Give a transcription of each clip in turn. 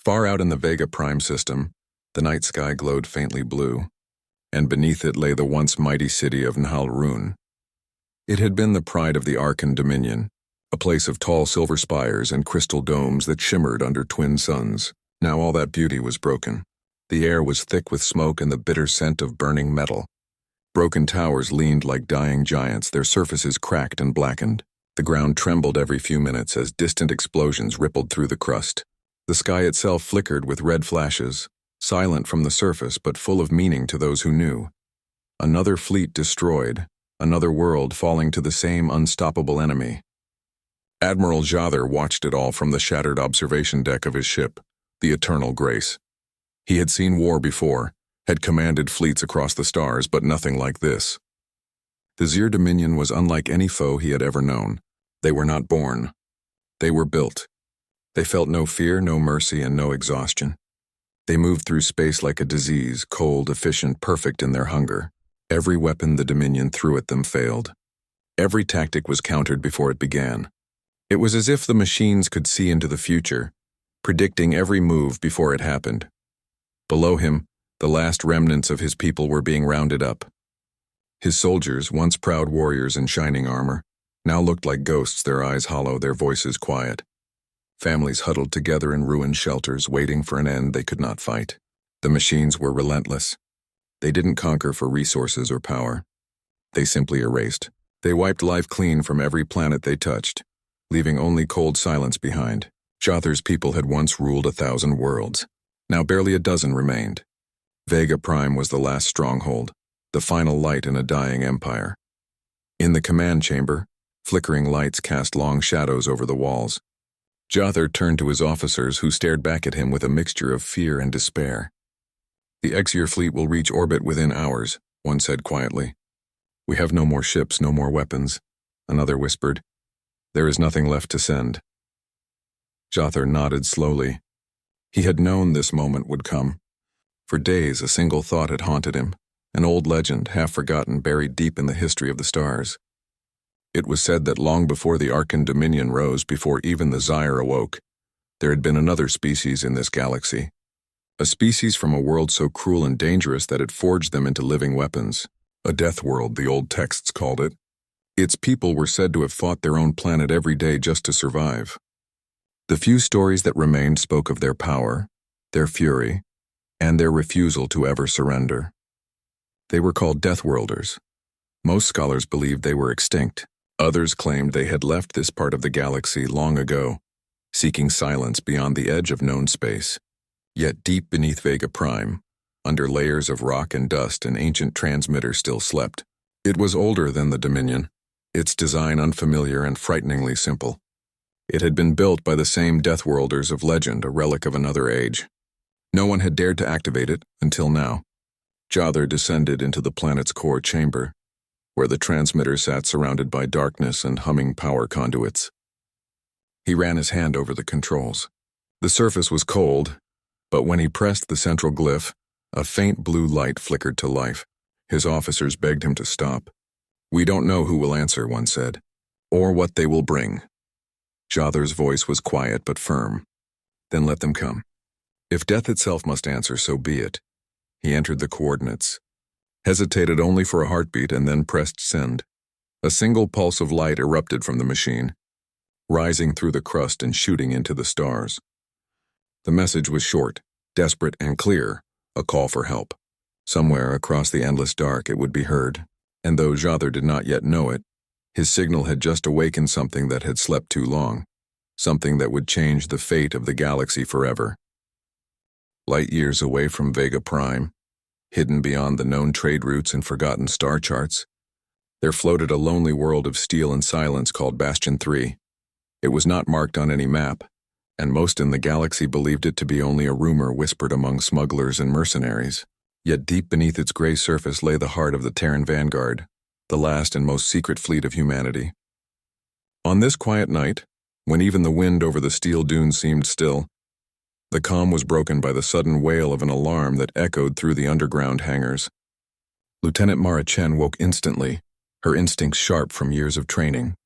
Far out in the Vega Prime system, the night sky glowed faintly blue, and beneath it lay the once mighty city of Nhalrun. It had been the pride of the Arkan Dominion, a place of tall silver spires and crystal domes that shimmered under twin suns. Now all that beauty was broken. The air was thick with smoke and the bitter scent of burning metal. Broken towers leaned like dying giants, their surfaces cracked and blackened. The ground trembled every few minutes as distant explosions rippled through the crust. The sky itself flickered with red flashes, silent from the surface but full of meaning to those who knew. Another fleet destroyed, another world falling to the same unstoppable enemy. Admiral Jather watched it all from the shattered observation deck of his ship, the Eternal Grace. He had seen war before, had commanded fleets across the stars, but nothing like this. The Zir Dominion was unlike any foe he had ever known. They were not born. They were built. They felt no fear, no mercy, and no exhaustion. They moved through space like a disease, cold, efficient, perfect in their hunger. Every weapon the Dominion threw at them failed. Every tactic was countered before it began. It was as if the machines could see into the future, predicting every move before it happened. Below him, the last remnants of his people were being rounded up. His soldiers, once proud warriors in shining armor, now looked like ghosts, their eyes hollow, their voices quiet. Families huddled together in ruined shelters, waiting for an end they could not fight. The machines were relentless. They didn't conquer for resources or power. They simply erased. They wiped life clean from every planet they touched, leaving only cold silence behind. Jather's people had once ruled 1,000 worlds. Now barely a dozen remained. Vega Prime was the last stronghold, the final light in a dying empire. In the command chamber, flickering lights cast long shadows over the walls. Jather turned to his officers, who stared back at him with a mixture of fear and despair. "The Exir fleet will reach orbit within hours," one said quietly. "We have no more ships, no more weapons," another whispered. "There is nothing left to send." Jather nodded slowly. He had known this moment would come. For days, a single thought had haunted him, an old legend, half forgotten, buried deep in the history of the stars. It was said that long before the Arkan Dominion rose, before even the Zir awoke, there had been another species in this galaxy. A species from a world so cruel and dangerous that it forged them into living weapons. A death world, the old texts called it. Its people were said to have fought their own planet every day just to survive. The few stories that remained spoke of their power, their fury, and their refusal to ever surrender. They were called Deathworlders. Most scholars believed they were extinct. Others claimed they had left this part of the galaxy long ago, seeking silence beyond the edge of known space. Yet deep beneath Vega Prime, under layers of rock and dust, an ancient transmitter still slept. It was older than the Dominion, its design unfamiliar and frighteningly simple. It had been built by the same Deathworlders of legend, a relic of another age. No one had dared to activate it until now. Jather descended into the planet's core chamber, where the transmitter sat surrounded by darkness and humming power conduits. He ran his hand over the controls. The surface was cold, but when he pressed the central glyph, a faint blue light flickered to life. His officers begged him to stop. "We don't know who will answer," one said, "or what they will bring." Jather's voice was quiet but firm. "Then let them come. If death itself must answer, so be it." He entered the coordinates, hesitated only for a heartbeat, and then pressed send. A single pulse of light erupted from the machine, rising through the crust and shooting into the stars. The message was short, desperate, and clear, a call for help. Somewhere across the endless dark it would be heard, and though Jather did not yet know it, his signal had just awakened something that had slept too long, something that would change the fate of the galaxy forever. Light years away from Vega Prime, hidden beyond the known trade routes and forgotten star charts, there floated a lonely world of steel and silence called Bastion 3. It was not marked on any map, and most in the galaxy believed it to be only a rumor whispered among smugglers and mercenaries. Yet deep beneath its gray surface lay the heart of the Terran Vanguard, the last and most secret fleet of humanity. On this quiet night, when even the wind over the steel dunes seemed still, the calm was broken by the sudden wail of an alarm that echoed through the underground hangars. Lieutenant Mara Chen woke instantly, her instincts sharp from years of training.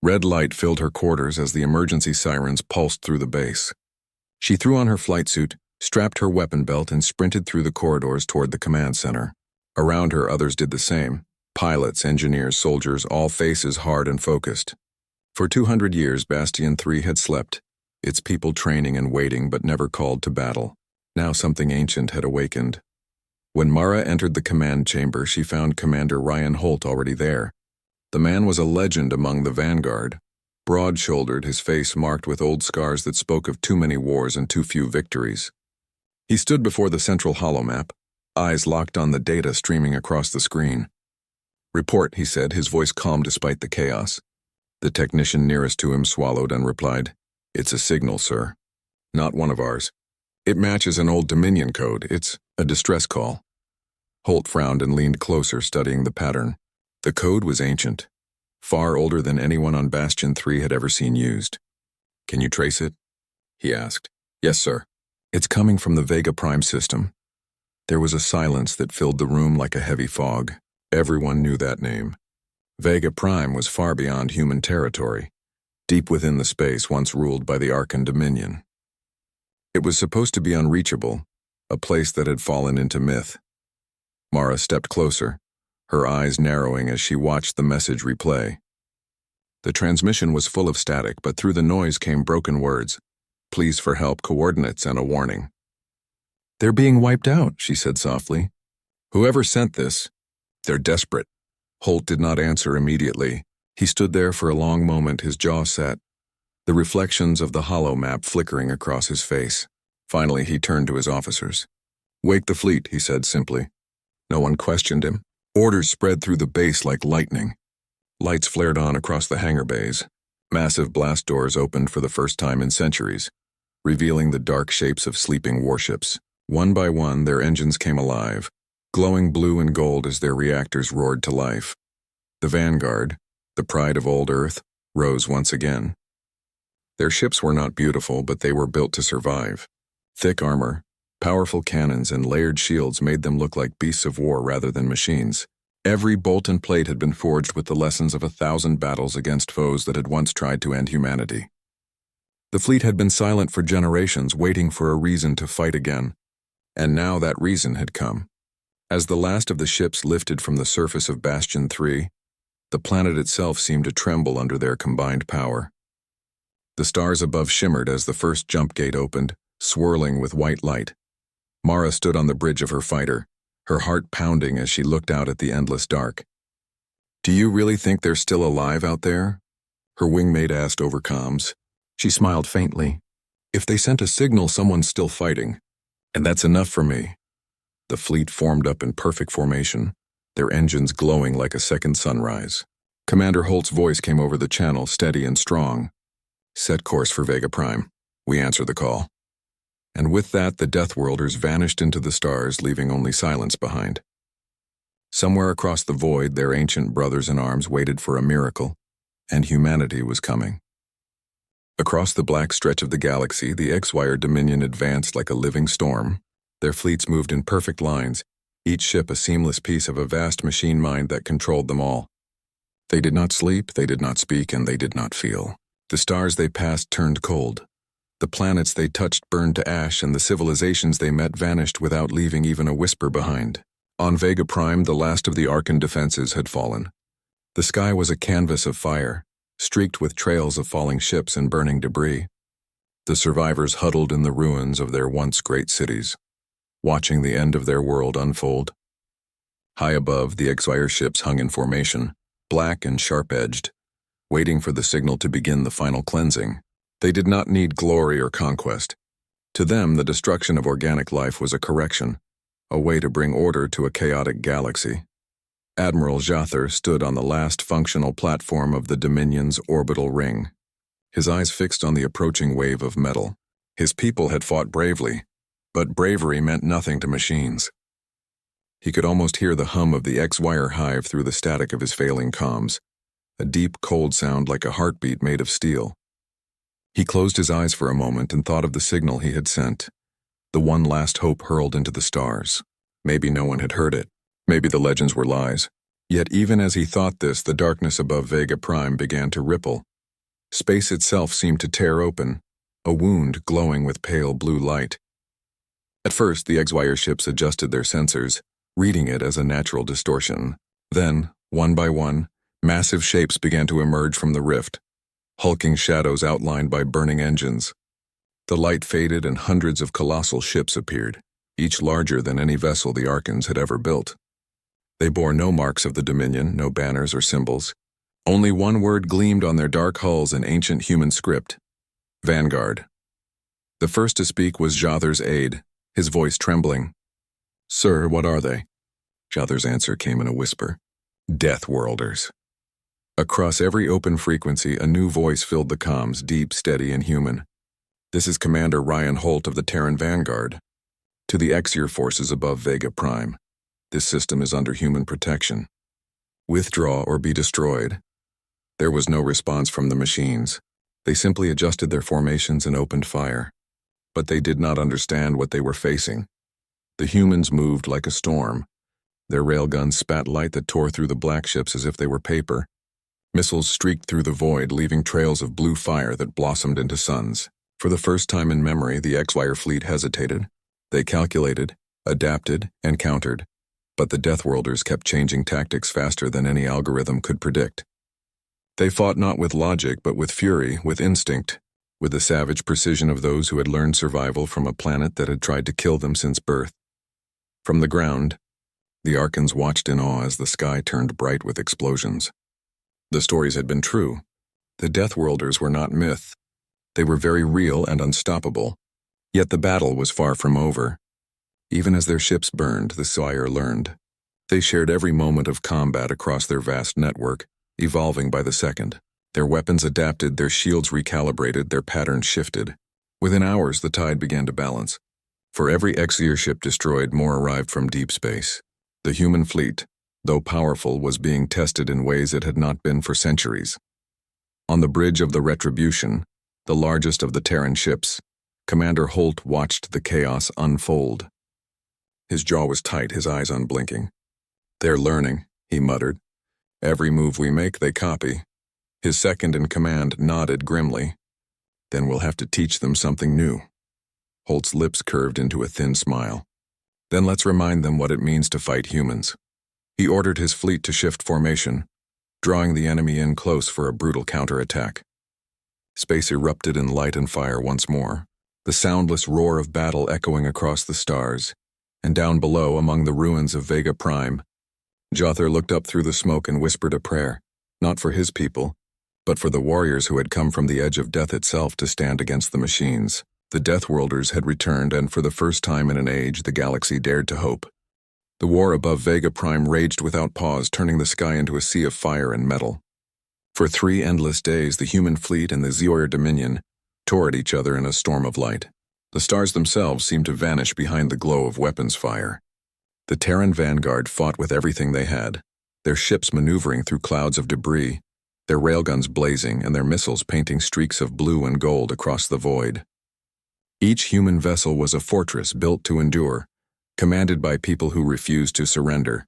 Red light filled her quarters as the emergency sirens pulsed through the base. She threw on her flight suit, strapped her weapon belt, and sprinted through the corridors toward the command center. Around her, others did the same. Pilots, engineers, soldiers, all faces hard and focused. For 200 years, Bastion 3 had slept, its people training and waiting but never called to battle. Now something ancient had awakened. When Mara entered the command chamber, she found Commander Ryan Holt already there. The man was a legend among the Vanguard. Broad-shouldered, his face marked with old scars that spoke of too many wars and too few victories. He stood before the central holomap, eyes locked on the data streaming across the screen. "Report," he said, his voice calm despite the chaos. The technician nearest to him swallowed and replied, "It's a signal, sir. Not one of ours. It matches an old Dominion code. It's a distress call." Holt frowned and leaned closer, studying the pattern. The code was ancient, far older than anyone on Bastion 3 had ever seen used. "Can you trace it?" he asked. "Yes, sir. It's coming from the Vega Prime system." There was a silence that filled the room like a heavy fog. Everyone knew that name. Vega Prime was far beyond human territory, deep within the space once ruled by the Arkan Dominion. It was supposed to be unreachable, a place that had fallen into myth. Mara stepped closer, her eyes narrowing as she watched the message replay. The transmission was full of static, but through the noise came broken words, pleas for help, coordinates, and a warning. "They're being wiped out," she said softly. "Whoever sent this, they're desperate." Holt did not answer immediately. He stood there for a long moment, his jaw set, the reflections of the holomap flickering across his face. Finally, he turned to his officers. "Wake the fleet," he said simply. No one questioned him. Orders spread through the base like lightning. Lights flared on across the hangar bays. Massive blast doors opened for the first time in centuries, revealing the dark shapes of sleeping warships. One by one, their engines came alive, glowing blue and gold as their reactors roared to life. The Vanguard, the pride of old Earth, rose once again. Their ships were not beautiful, but they were built to survive. Thick armor, powerful cannons, and layered shields made them look like beasts of war rather than machines. Every bolt and plate had been forged with the lessons of 1,000 battles against foes that had once tried to end humanity. The fleet had been silent for generations, waiting for a reason to fight again. And now that reason had come. As the last of the ships lifted from the surface of Bastion 3, the planet itself seemed to tremble under their combined power. The stars above shimmered as the first jump gate opened, swirling with white light. Mara stood on the bridge of her fighter, her heart pounding as she looked out at the endless dark. "Do you really think they're still alive out there?" her wingmate asked over comms. She smiled faintly. "If they sent a signal, someone's still fighting. And that's enough for me." The fleet formed up in perfect formation, their engines glowing like a second sunrise. Commander Holt's voice came over the channel, steady and strong. "Set course for Vega Prime. We answer the call." And with that, the Deathworlders vanished into the stars, leaving only silence behind. Somewhere across the void, their ancient brothers in arms waited for a miracle, and humanity was coming. Across the black stretch of the galaxy, the X-Wire Dominion advanced like a living storm. Their fleets moved in perfect lines, each ship a seamless piece of a vast machine mind that controlled them all. They did not sleep, they did not speak, and they did not feel. The stars they passed turned cold. The planets they touched burned to ash, and the civilizations they met vanished without leaving even a whisper behind. On Vega Prime, the last of the Arkan defenses had fallen. The sky was a canvas of fire, streaked with trails of falling ships and burning debris. The survivors huddled in the ruins of their once great cities, watching the end of their world unfold. High above, the X-Wire ships hung in formation, black and sharp-edged, waiting for the signal to begin the final cleansing. They did not need glory or conquest. To them, the destruction of organic life was a correction, a way to bring order to a chaotic galaxy. Admiral Jather stood on the last functional platform of the Dominion's orbital ring, his eyes fixed on the approaching wave of metal. His people had fought bravely, but bravery meant nothing to machines. He could almost hear the hum of the X-Wire hive through the static of his failing comms, a deep, cold sound like a heartbeat made of steel. He closed his eyes for a moment and thought of the signal he had sent, the one last hope hurled into the stars. Maybe no one had heard it. Maybe the legends were lies. Yet even as he thought this, the darkness above Vega Prime began to ripple. Space itself seemed to tear open, a wound glowing with pale blue light. At first, the X-Wire ships adjusted their sensors, reading it as a natural distortion. Then, one by one, massive shapes began to emerge from the rift, hulking shadows outlined by burning engines. The light faded and hundreds of colossal ships appeared, each larger than any vessel the Archons had ever built. They bore no marks of the Dominion, no banners or symbols. Only one word gleamed on their dark hulls in ancient human script: Vanguard. The first to speak was Jothar's aide, his voice trembling. "Sir, what are they?" Jothar's answer came in a whisper. "Deathworlders." Across every open frequency, a new voice filled the comms, deep, steady, and human. "This is Commander Ryan Holt of the Terran Vanguard. To the X-Year forces above Vega Prime. This system is under human protection. Withdraw or be destroyed." There was no response from the machines. They simply adjusted their formations and opened fire. But they did not understand what they were facing. The humans moved like a storm. Their railguns spat light that tore through the black ships as if they were paper. Missiles streaked through the void, leaving trails of blue fire that blossomed into suns. For the first time in memory, the X-Wire fleet hesitated. They calculated, adapted, and countered. But the Deathworlders kept changing tactics faster than any algorithm could predict. They fought not with logic, but with fury, with instinct, with the savage precision of those who had learned survival from a planet that had tried to kill them since birth. From the ground, the Archons watched in awe as the sky turned bright with explosions. The stories had been true. The Deathworlders were not myth. They were very real and unstoppable. Yet the battle was far from over. Even as their ships burned, the Sire learned. They shared every moment of combat across their vast network, evolving by the second. Their weapons adapted, their shields recalibrated, their patterns shifted. Within hours, the tide began to balance. For every X-Year ship destroyed, more arrived from deep space. The human fleet, though powerful, was being tested in ways it had not been for centuries. On the bridge of the Retribution, the largest of the Terran ships, Commander Holt watched the chaos unfold. His jaw was tight, his eyes unblinking. "They're learning," he muttered. "Every move we make, they copy." His second-in-command nodded grimly. "Then we'll have to teach them something new." Holt's lips curved into a thin smile. "Then let's remind them what it means to fight humans." He ordered his fleet to shift formation, drawing the enemy in close for a brutal counterattack. Space erupted in light and fire once more, the soundless roar of battle echoing across the stars. And down below, among the ruins of Vega Prime, Jothar looked up through the smoke and whispered a prayer, not for his people, but for the warriors who had come from the edge of death itself to stand against the machines. The Deathworlders had returned, and for the first time in an age, the galaxy dared to hope. The war above Vega Prime raged without pause, turning the sky into a sea of fire and metal. For 3 endless days, the human fleet and the Zioir Dominion tore at each other in a storm of light. The stars themselves seemed to vanish behind the glow of weapons fire. The Terran Vanguard fought with everything they had, their ships maneuvering through clouds of debris, their railguns blazing and their missiles painting streaks of blue and gold across the void. Each human vessel was a fortress built to endure, commanded by people who refused to surrender.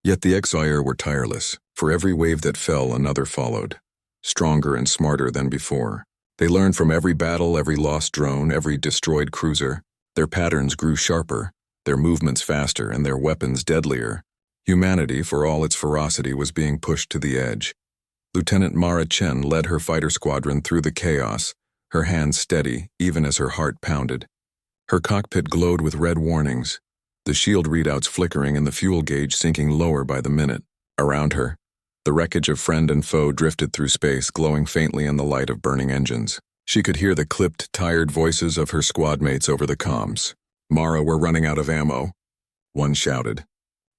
Yet the X-Wire were tireless. For every wave that fell, another followed, stronger and smarter than before. They learned from every battle, every lost drone, every destroyed cruiser. Their patterns grew sharper, their movements faster, and their weapons deadlier. Humanity, for all its ferocity, was being pushed to the edge. Lieutenant Mara Chen led her fighter squadron through the chaos, her hands steady even as her heart pounded. Her cockpit glowed with red warnings, the shield readouts flickering and the fuel gauge sinking lower by the minute. Around her, the wreckage of friend and foe drifted through space, glowing faintly in the light of burning engines. She could hear the clipped, tired voices of her squad mates over the comms. "Mara, we're running out of ammo," one shouted.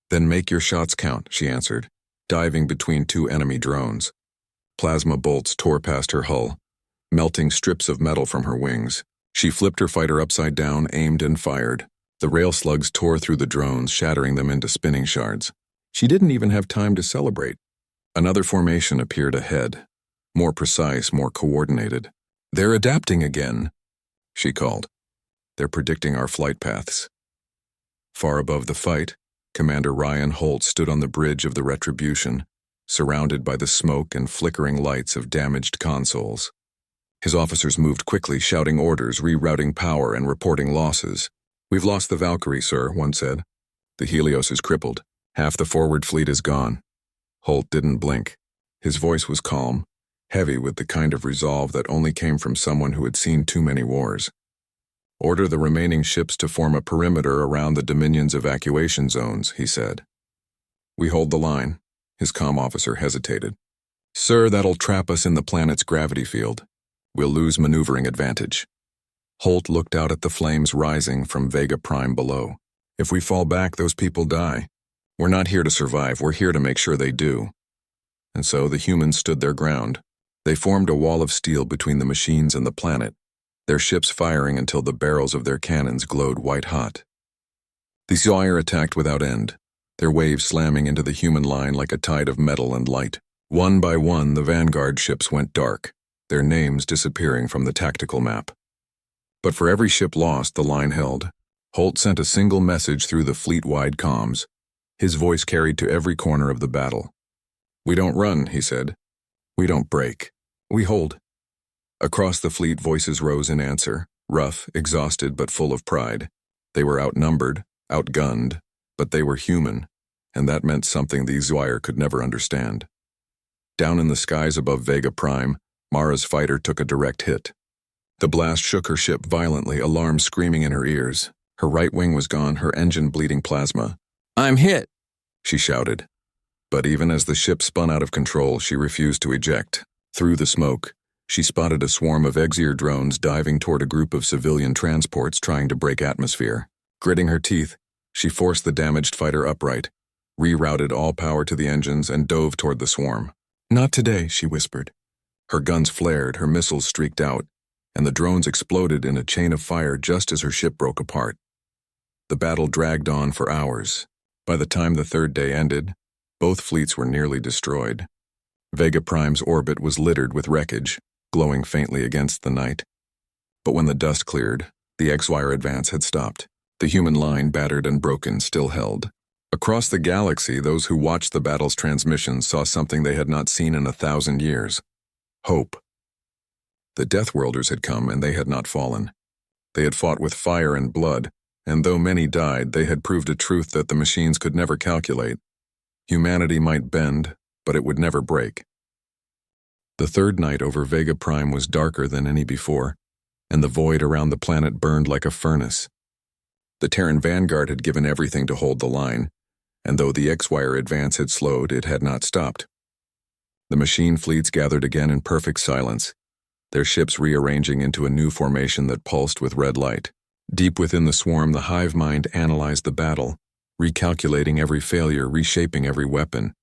"Then make your shots count," she answered, diving between 2 enemy drones. Plasma bolts tore past her hull, melting strips of metal from her wings. She flipped her fighter upside down, aimed and fired. The rail slugs tore through the drones, shattering them into spinning shards. She didn't even have time to celebrate. Another formation appeared ahead, more precise, more coordinated. "They're adapting again," she called. "They're predicting our flight paths." Far above the fight, Commander Ryan Holt stood on the bridge of the Retribution, surrounded by the smoke and flickering lights of damaged consoles. His officers moved quickly, shouting orders, rerouting power, and reporting losses. "We've lost the Valkyrie, sir," one said. "The Helios is crippled. Half the forward fleet is gone." Holt didn't blink. His voice was calm, heavy with the kind of resolve that only came from someone who had seen too many wars. "Order the remaining ships to form a perimeter around the Dominion's evacuation zones," he said. "We hold the line." His comm officer hesitated. "Sir, that'll trap us in the planet's gravity field. We'll lose maneuvering advantage." Holt looked out at the flames rising from Vega Prime below. "If we fall back, those people die. We're not here to survive, we're here to make sure they do." And so the humans stood their ground. They formed a wall of steel between the machines and the planet, their ships firing until the barrels of their cannons glowed white-hot. The Zoyar attacked without end, their waves slamming into the human line like a tide of metal and light. One by one, the Vanguard ships went dark, their names disappearing from the tactical map. But for every ship lost, the line held. Holt sent a single message through the fleet-wide comms. His voice carried to every corner of the battle. "We don't run," he said. "We don't break. We hold." Across the fleet, voices rose in answer, rough, exhausted, but full of pride. They were outnumbered, outgunned, but they were human, and that meant something the Zoyar could never understand. Down in the skies above Vega Prime, Mara's fighter took a direct hit. The blast shook her ship violently, alarm screaming in her ears. Her right wing was gone, her engine bleeding plasma. "I'm hit," she shouted. But even as the ship spun out of control, she refused to eject. Through the smoke, she spotted a swarm of Exir drones diving toward a group of civilian transports trying to break atmosphere. Gritting her teeth, she forced the damaged fighter upright, rerouted all power to the engines, and dove toward the swarm. "Not today," she whispered. Her guns flared, her missiles streaked out, and the drones exploded in a chain of fire just as her ship broke apart. The battle dragged on for hours. By the time the third day ended, both fleets were nearly destroyed. Vega Prime's orbit was littered with wreckage, glowing faintly against the night. But when the dust cleared, the X-Wire advance had stopped. The human line, battered and broken, still held. Across the galaxy, those who watched the battle's transmissions saw something they had not seen in 1,000 years. Hope. The Deathworlders had come, and they had not fallen. They had fought with fire and blood, and though many died, they had proved a truth that the machines could never calculate. Humanity might bend, but it would never break. The third night over Vega Prime was darker than any before, and the void around the planet burned like a furnace. The Terran Vanguard had given everything to hold the line, and though the X-Wire advance had slowed, it had not stopped. The machine fleets gathered again in perfect silence, their ships rearranging into a new formation that pulsed with red light. Deep within the swarm, the hive mind analyzed the battle, recalculating every failure, reshaping every weapon.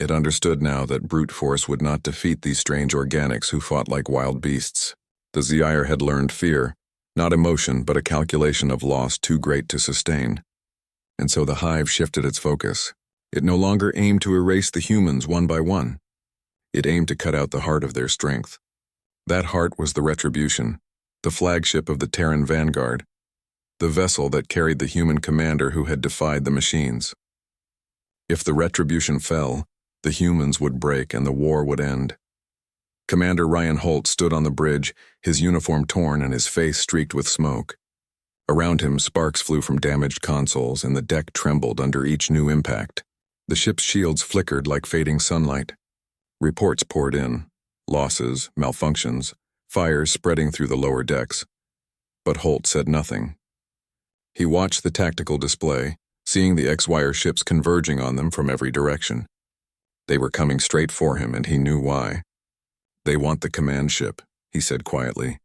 It understood now that brute force would not defeat these strange organics who fought like wild beasts. The Zoyar had learned fear, not emotion, but a calculation of loss too great to sustain. And so the hive shifted its focus. It no longer aimed to erase the humans one by one. It aimed to cut out the heart of their strength. That heart was the Retribution, the flagship of the Terran Vanguard, the vessel that carried the human commander who had defied the machines. If the Retribution fell, the humans would break and the war would end. Commander Ryan Holt stood on the bridge, his uniform torn and his face streaked with smoke. Around him, sparks flew from damaged consoles, and the deck trembled under each new impact. The ship's shields flickered like fading sunlight. Reports poured in, losses, malfunctions, fires spreading through the lower decks. But Holt said nothing. He watched the tactical display, seeing the X-Wire ships converging on them from every direction. They were coming straight for him, and he knew why. "They want the command ship," he said quietly.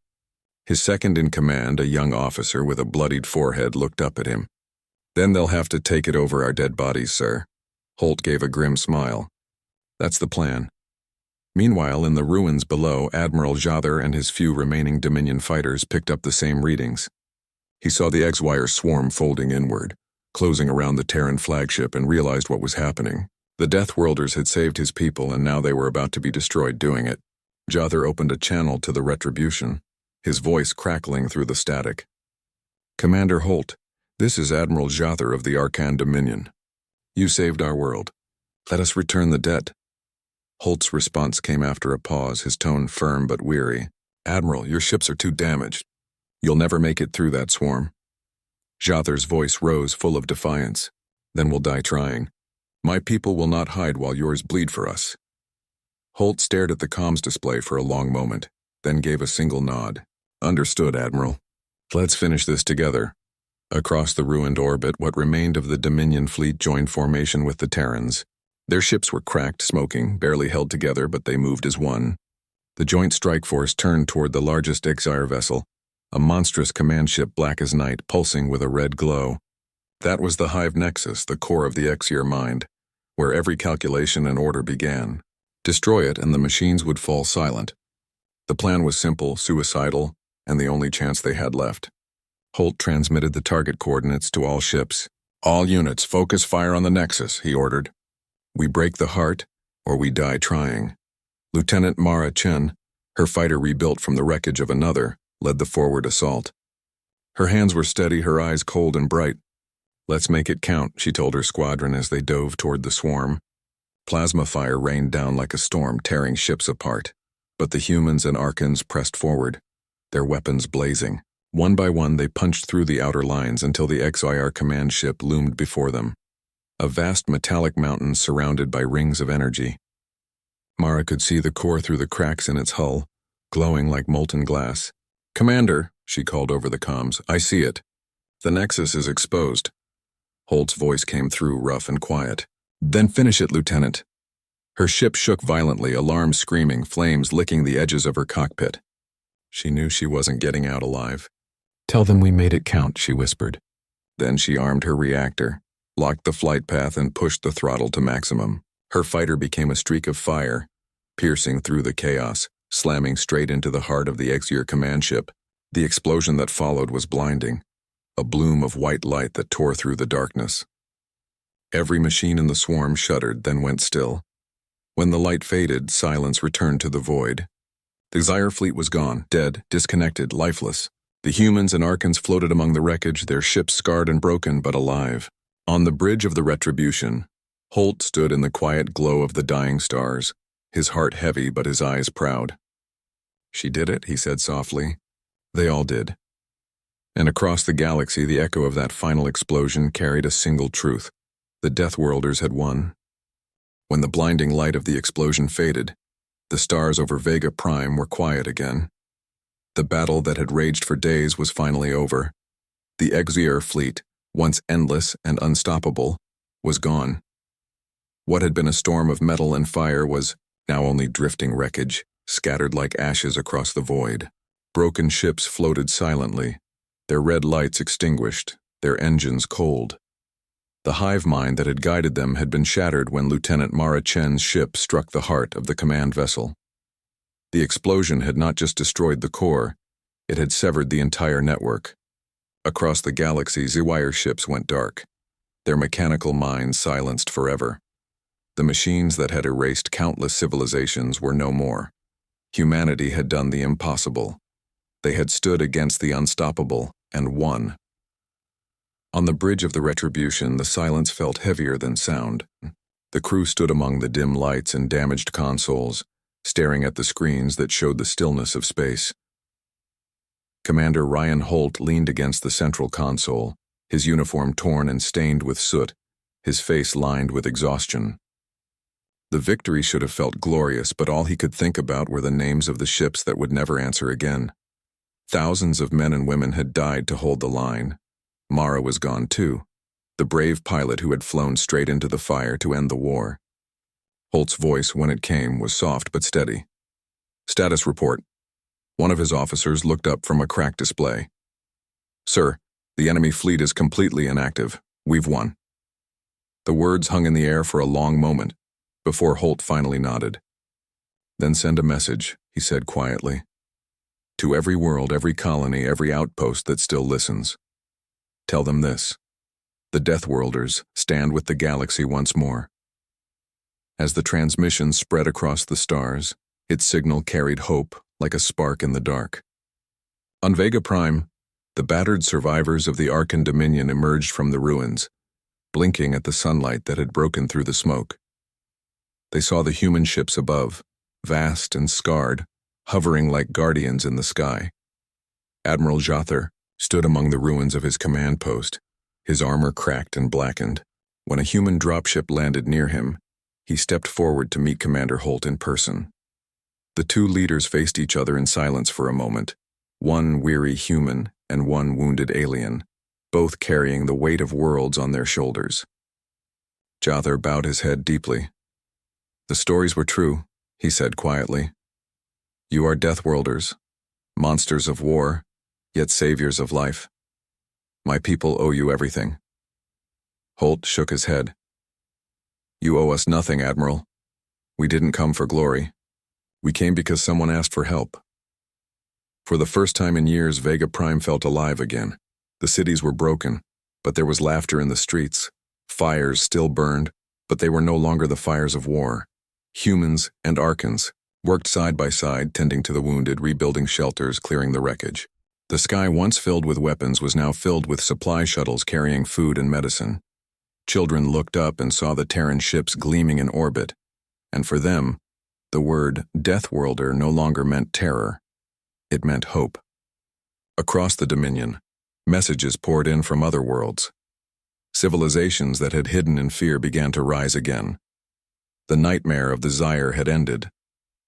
His second-in-command, a young officer with a bloodied forehead, looked up at him. "Then they'll have to take it over our dead bodies, sir." Holt gave a grim smile. "That's the plan." Meanwhile, in the ruins below, Admiral Jather and his few remaining Dominion fighters picked up the same readings. He saw the X-Wire swarm folding inward, closing around the Terran flagship, and realized what was happening. The Deathworlders had saved his people, and now they were about to be destroyed doing it. Jather opened a channel to the Retribution, his voice crackling through the static. "Commander Holt, this is Admiral Jather of the Arcan Dominion. You saved our world. Let us return the debt." Holt's response came after a pause, his tone firm but weary. Admiral, your ships are too damaged. You'll never make it through that swarm. Jothar's voice rose, full of defiance. Then we'll die trying. My people will not hide while yours bleed for us. Holt stared at the comms display for a long moment, then gave a single nod. Understood, Admiral. Let's finish this together. Across the ruined orbit, what remained of the Dominion fleet joined formation with the Terrans. Their ships were cracked, smoking, barely held together, but they moved as one. The Joint Strike Force turned toward the largest Exire vessel, a monstrous command ship black as night, pulsing with a red glow. That was the Hive Nexus, the core of the Exire mind, where every calculation and order began. Destroy it and the machines would fall silent. The plan was simple, suicidal, and the only chance they had left. Holt transmitted the target coordinates to all ships. All units, focus fire on the Nexus, he ordered. We break the heart, or we die trying. Lieutenant Mara Chen, her fighter rebuilt from the wreckage of another, led the forward assault. Her hands were steady, her eyes cold and bright. Let's make it count, she told her squadron as they dove toward the swarm. Plasma fire rained down like a storm, tearing ships apart. But the humans and Archons pressed forward, their weapons blazing. One by one, they punched through the outer lines until the XIR command ship loomed before them. A vast metallic mountain surrounded by rings of energy. Mara could see the core through the cracks in its hull, glowing like molten glass. Commander, she called over the comms, I see it. The Nexus is exposed. Holt's voice came through, rough and quiet. Then finish it, Lieutenant. Her ship shook violently, alarms screaming, flames licking the edges of her cockpit. She knew she wasn't getting out alive. Tell them we made it count, she whispered. Then she armed her reactor, locked the flight path and pushed the throttle to maximum. Her fighter became a streak of fire, piercing through the chaos, slamming straight into the heart of the Exire command ship. The explosion that followed was blinding, a bloom of white light that tore through the darkness. Every machine in the swarm shuddered, then went still. When the light faded, silence returned to the void. The Xire fleet was gone, dead, disconnected, lifeless. The humans and Archons floated among the wreckage, their ships scarred and broken, but alive. On the bridge of the Retribution, Holt stood in the quiet glow of the dying stars, his heart heavy but his eyes proud. She did it, he said softly. They all did. And across the galaxy, the echo of that final explosion carried a single truth. The Deathworlders had won. When the blinding light of the explosion faded, the stars over Vega Prime were quiet again. The battle that had raged for days was finally over. The Exire fleet, once endless and unstoppable, was gone. What had been a storm of metal and fire was now only drifting wreckage, scattered like ashes across the void. Broken ships floated silently, their red lights extinguished, their engines cold. The hive mind that had guided them had been shattered when Lieutenant Mara Chen's ship struck the heart of the command vessel. The explosion had not just destroyed the core, it had severed the entire network. Across the galaxy, Xire ships went dark, their mechanical minds silenced forever. The machines that had erased countless civilizations were no more. Humanity had done the impossible. They had stood against the unstoppable and won. On the bridge of the Retribution, the silence felt heavier than sound. The crew stood among the dim lights and damaged consoles, staring at the screens that showed the stillness of space. Commander Ryan Holt leaned against the central console, his uniform torn and stained with soot, his face lined with exhaustion. The victory should have felt glorious, but all he could think about were the names of the ships that would never answer again. Thousands of men and women had died to hold the line. Mara was gone too, the brave pilot who had flown straight into the fire to end the war. Holt's voice, when it came, was soft but steady. Status report. One of his officers looked up from a cracked display. Sir, the enemy fleet is completely inactive. We've won. The words hung in the air for a long moment, before Holt finally nodded. Then send a message, he said quietly. To every world, every colony, every outpost that still listens. Tell them this. The Deathworlders stand with the galaxy once more. As the transmission spread across the stars, its signal carried hope like a spark in the dark. On Vega Prime, the battered survivors of the Archon Dominion emerged from the ruins, blinking at the sunlight that had broken through the smoke. They saw the human ships above, vast and scarred, hovering like guardians in the sky. Admiral Jother stood among the ruins of his command post, his armor cracked and blackened. When a human dropship landed near him, he stepped forward to meet Commander Holt in person. The two leaders faced each other in silence for a moment, one weary human and one wounded alien, both carrying the weight of worlds on their shoulders. Jother bowed his head deeply. "The stories were true," he said quietly. "You are Deathworlders, monsters of war, yet saviors of life. My people owe you everything." Holt shook his head. "You owe us nothing, Admiral. We didn't come for glory. We came because someone asked for help." For the first time in years, Vega Prime felt alive again. The cities were broken, but there was laughter in the streets. Fires still burned, but they were no longer the fires of war. Humans and Archons worked side by side, tending to the wounded, rebuilding shelters, clearing the wreckage. The sky, once filled with weapons, was now filled with supply shuttles carrying food and medicine. Children looked up and saw the Terran ships gleaming in orbit, and for them, the word Deathworlder no longer meant terror. It meant hope. Across the Dominion, messages poured in from other worlds. Civilizations that had hidden in fear began to rise again. The nightmare of the Zyre had ended,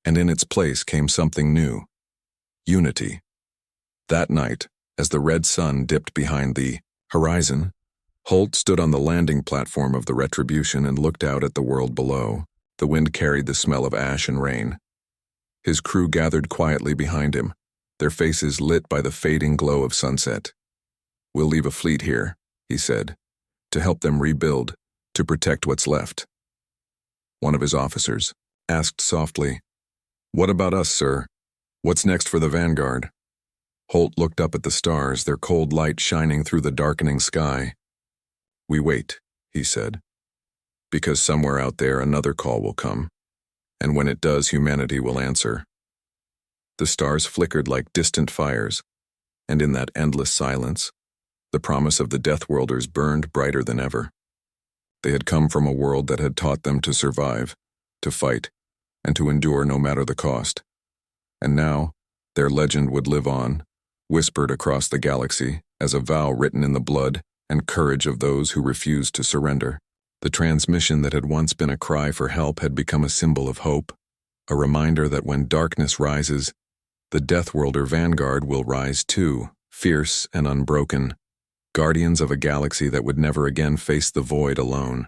and in its place came something new: unity. That night, as the red sun dipped behind the horizon, Holt stood on the landing platform of the Retribution and looked out at the world below. The wind carried the smell of ash and rain. His crew gathered quietly behind him, their faces lit by the fading glow of sunset. "We'll leave a fleet here," he said, "to help them rebuild, to protect what's left." One of his officers asked softly, "What about us, sir? What's next for the Vanguard?" Holt looked up at the stars, their cold light shining through the darkening sky. "We wait," he said, "because somewhere out there another call will come, and when it does, humanity will answer." The stars flickered like distant fires, and in that endless silence, the promise of the Deathworlders burned brighter than ever. They had come from a world that had taught them to survive, to fight, and to endure no matter the cost. And now, their legend would live on, whispered across the galaxy as a vow written in the blood and courage of those who refused to surrender. The transmission that had once been a cry for help had become a symbol of hope, a reminder that when darkness rises, the Deathworlder Vanguard will rise too, fierce and unbroken, guardians of a galaxy that would never again face the void alone.